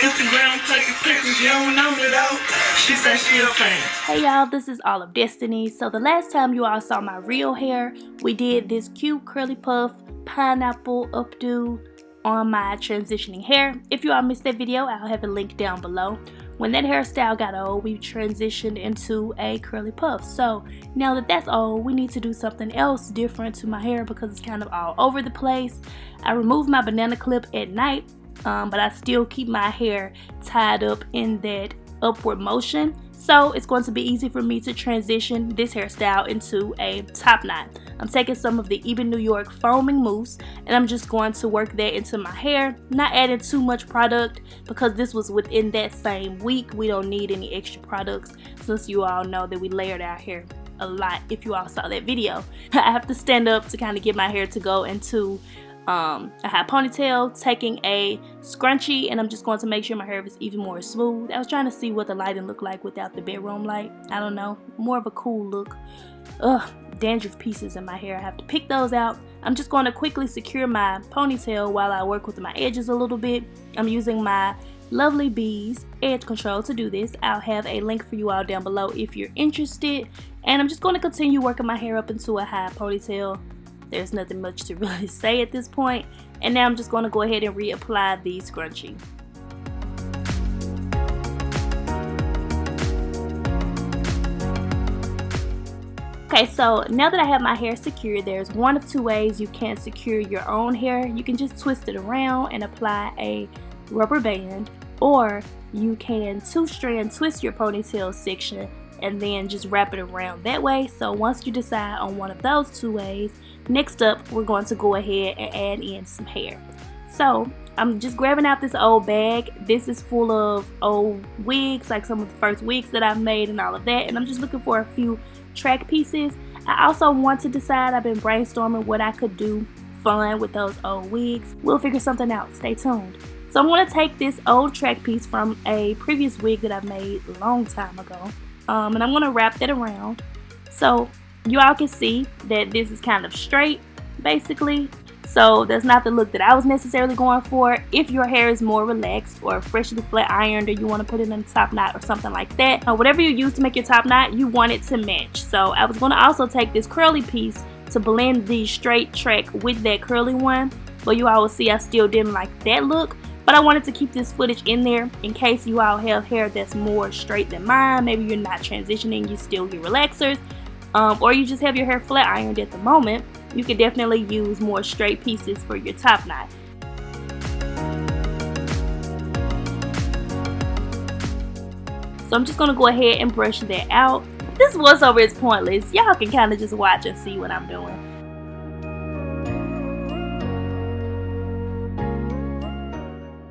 Instagram taking pictures, you don't know me though. She said she a fan. Hey y'all, this is All of Destiny. So the last time you all saw my real hair, we did this cute curly puff pineapple updo on my transitioning hair. If you all missed that video, I'll have a link down below. When that hairstyle got old, we transitioned into a curly puff. So now that that's old, we need to do something else different to my hair because it's kind of all over the place. I removed my banana clip at night, but I still keep my hair tied up in that upward motion. So it's going to be easy for me to transition this hairstyle into a top knot. I'm taking some of the Ebin New York foaming mousse and I'm just going to work that into my hair, not adding too much product because this was within that same week. We don't need any extra products since you all know that we layered our hair a lot if you all saw that video. I have to stand up to kind of get my hair to go into a high ponytail, taking a scrunchie, and I'm just going to make sure my hair is even more smooth. I was trying to see what the lighting looked like without the bedroom light. I don't know, more of a cool look. Ugh, dandruff pieces in my hair. I have to pick those out. I'm just going to quickly secure my ponytail while I work with my edges a little bit. I'm using my lovely Beige edge control to do this. I'll have a link for you all down below if you're interested. And I'm just going to continue working my hair up into a high ponytail. There's nothing much to really say at this point. And now I'm just going to go ahead and reapply the scrunchie. Okay, so now that I have my hair secured, there's one of two ways you can secure your own hair. You can just twist it around and apply a rubber band, or you can two-strand twist your ponytail section and then just wrap it around that way. So once you decide on one of those two ways, next up we're going to go ahead and add in some hair. So I'm just grabbing out this old bag. This is full of old wigs, like some of the first wigs that I've made and all of that, and I'm just looking for a few track pieces. I also want to decide, I've been brainstorming what I could do fun with those old wigs. We'll figure something out, stay tuned. So I'm going to take this old track piece from a previous wig that I've made a long time ago, and I'm going to wrap that around so you all can see that this is kind of straight basically. So that's not the look that I was necessarily going for. If your hair is more relaxed or freshly flat ironed, or you want to put it in a top knot or something like that, or whatever you use to make your top knot, you want it to match. So I was going to also take this curly piece to blend the straight track with that curly one, but you all will see I still didn't like that look. But I wanted to keep this footage in there in case you all have hair that's more straight than mine. Maybe you're not transitioning, you still get relaxers, or you just have your hair flat ironed at the moment. You could definitely use more straight pieces for your top knot. So I'm just going to go ahead and brush that out. This voiceover is pointless. Y'all can kind of just watch and see what I'm doing.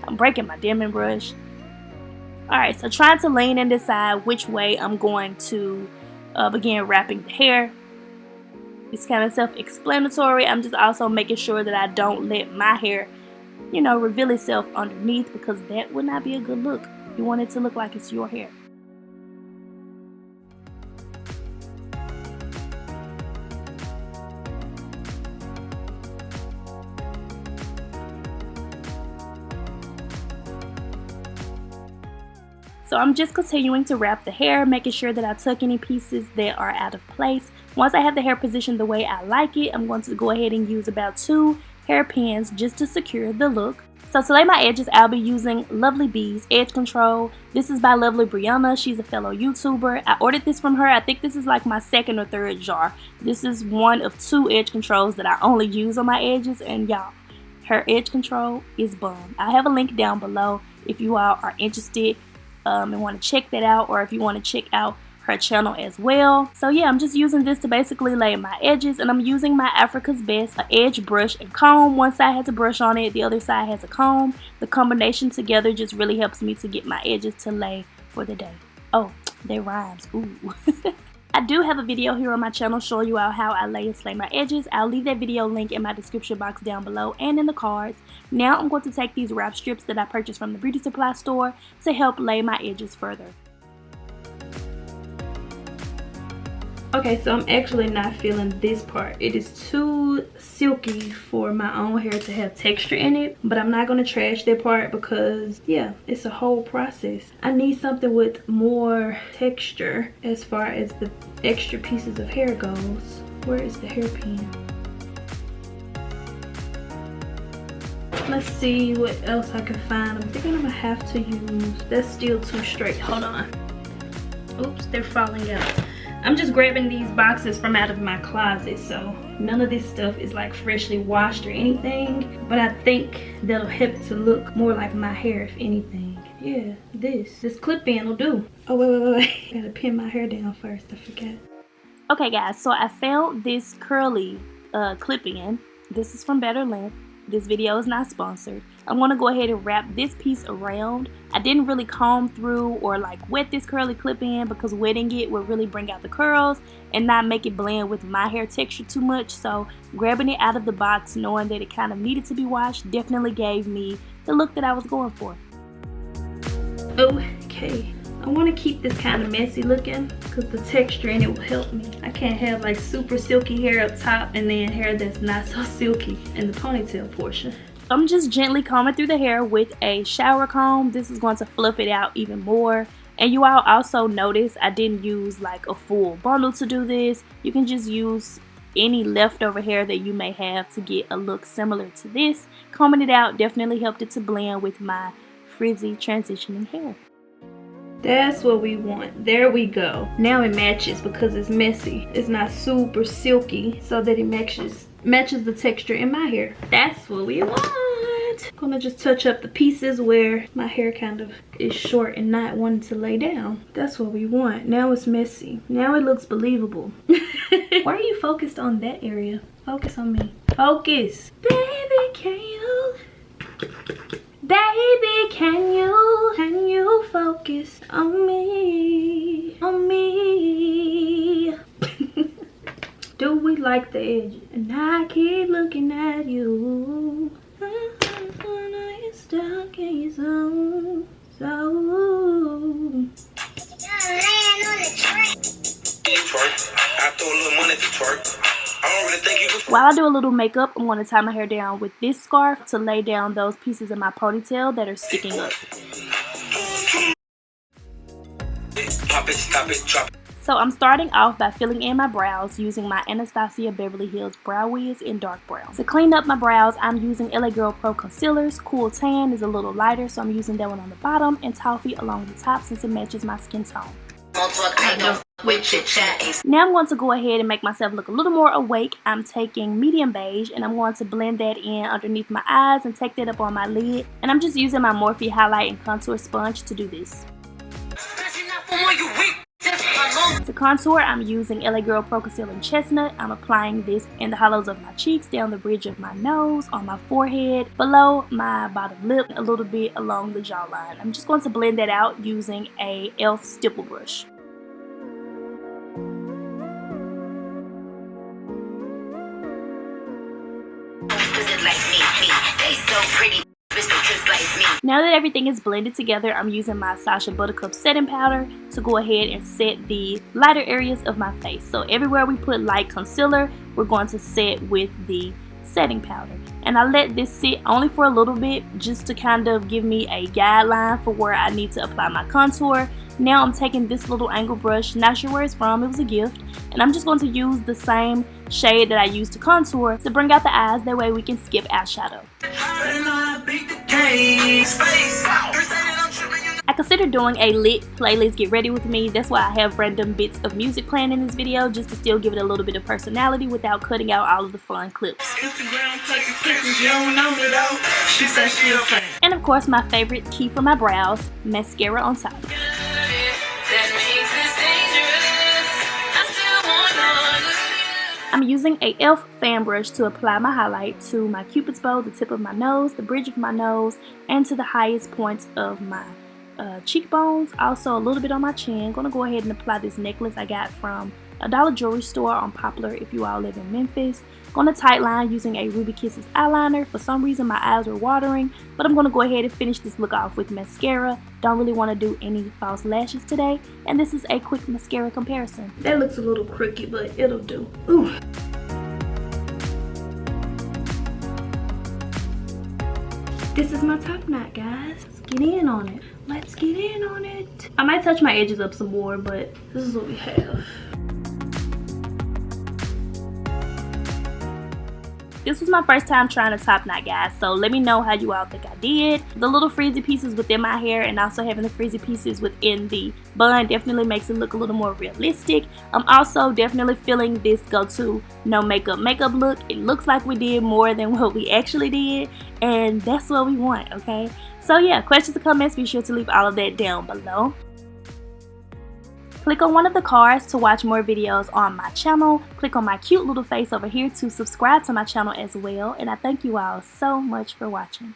I'm breaking my dimming brush. Alright, so trying to lean and decide which way I'm going to begin wrapping the hair. It's kind of self-explanatory. I'm just also making sure that I don't let my hair, you know, reveal itself underneath, because that would not be a good look. You want it to look like it's your hair. So I'm just continuing to wrap the hair, making sure that I tuck any pieces that are out of place. Once I have the hair positioned the way I like it, I'm going to go ahead and use about 2 hairpins just to secure the look. So to lay my edges, I'll be using Lovely Bee's Edge Control. This is by Lovely Brianna. She's a fellow YouTuber. I ordered this from her. I think this is like my 2nd or 3rd jar. This is one of 2 edge controls that I only use on my edges, and y'all, her edge control is bomb. I have a link down below if you all are interested and want to check that out, or if you want to check out her channel as well. So yeah, I'm just using this to basically lay my edges, and I'm using my Africa's Best edge brush and comb. One side has a brush on it, the other side has a comb. The combination together just really helps me to get my edges to lay for the day. Oh, that rhymes. Ooh. I do have a video here on my channel showing you all how I lay and slay my edges. I'll leave that video link in my description box down below and in the cards. Now I'm going to take these wrap strips that I purchased from the beauty supply store to help lay my edges further. Okay, so I'm actually not feeling this part. It is too silky for my own hair to have texture in it, but I'm not going to trash that part because yeah, it's a whole process. I need something with more texture as far as the extra pieces of hair goes. Where is the hairpin? Let's see what else I can find. I'm thinking I'm gonna have to use, that's still too straight. Hold on. Oops, they're falling out. I'm just grabbing these boxes from out of my closet, so none of this stuff is like freshly washed or anything, but I think that'll help to look more like my hair if anything. Yeah, this clip-in will do. Oh wait. Gotta pin my hair down first, I forgot. Okay guys, so I found this curly clip-in. This is from Betterlength. This video is not sponsored. I'm going to go ahead and wrap this piece around. I didn't really comb through or like wet this curly clip in because wetting it would really bring out the curls and not make it blend with my hair texture too much. So grabbing it out of the box, knowing that it kind of needed to be washed, definitely gave me the look that I was going for. Okay. I want to keep this kind of messy looking because the texture in it will help me. I can't have like super silky hair up top and then hair that's not so silky in the ponytail portion. I'm just gently combing through the hair with a shower comb. This is going to fluff it out even more. And you all also notice I didn't use like a full bundle to do this. You can just use any leftover hair that you may have to get a look similar to this. Combing it out definitely helped it to blend with my frizzy transitioning hair. That's what we want. There we go. Now it matches because it's messy. It's not super silky, so that it matches the texture in my hair. That's what we want. I'm gonna just touch up the pieces where my hair kind of is short and not wanting to lay down. That's what we want. Now it's messy. Now it looks believable. Why are you focused on that area? Focus on me. Focus. Baby, can you? Baby, can you focus on me, Do we like the edge? And I keep looking at you. You're stuck in your zone. While I do a little makeup, I'm going to tie my hair down with this scarf to lay down those pieces of my ponytail that are sticking up. So I'm starting off by filling in my brows using my Anastasia Beverly Hills Brow Wiz in dark brown. To clean up my brows, I'm using LA Girl Pro Concealers. Cool Tan is a little lighter, so I'm using that one on the bottom, and Toffee along the top since it matches my skin tone. Now I'm going to go ahead and make myself look a little more awake. I'm taking medium beige and I'm going to blend that in underneath my eyes and take that up on my lid. And I'm just using my Morphe highlight and contour sponge to do this. To contour, I'm using LA Girl Pro Concealer in Chestnut. I'm applying this in the hollows of my cheeks, down the bridge of my nose, on my forehead, below my bottom lip, a little bit along the jawline. I'm just going to blend that out using a e.l.f. stipple brush. Now that everything is blended together, I'm using my Sacha Buttercup setting powder to go ahead and set the lighter areas of my face. So everywhere we put light concealer, we're going to set with the setting powder. And I let this sit only for a little bit just to kind of give me a guideline for where I need to apply my contour. Now I'm taking this little angle brush, not sure where it's from, it was a gift, and I'm just going to use the same shade that I used to contour to bring out the eyes, that way we can skip eyeshadow. I considered doing a lit playlist get ready with me. That's why I have random bits of music playing in this video, just to still give it a little bit of personality without cutting out all of the fun clips. And of course my favorite key for my brows, mascara on top. I'm using a e.l.f. fan brush to apply my highlight to my cupid's bow, the tip of my nose, the bridge of my nose, and to the highest points of my cheekbones. Also a little bit on my chin. I'm going to go ahead and apply this necklace I got from a dollar jewelry store on Poplar if you all live in Memphis. Going to tight line using a Ruby Kisses eyeliner. For some reason my eyes were watering, but I'm going to go ahead and finish this look off with mascara. Don't really want to do any false lashes today, and this is a quick mascara comparison. That looks a little crooked, but it'll do. Ooh. This is my top knot, guys. Let's get in on it. Let's get in on it. I might touch my edges up some more, but this is what we have. This was my first time trying a top knot, guys, so let me know how you all think I did. The little frizzy pieces within my hair and also having the frizzy pieces within the bun definitely makes it look a little more realistic. I'm also definitely feeling this go-to no makeup look. It looks like we did more than what we actually did, and that's what we want, okay? So yeah, questions and comments, be sure to leave all of that down below. Click on one of the cards to watch more videos on my channel. Click on my cute little face over here to subscribe to my channel as well. And I thank you all so much for watching.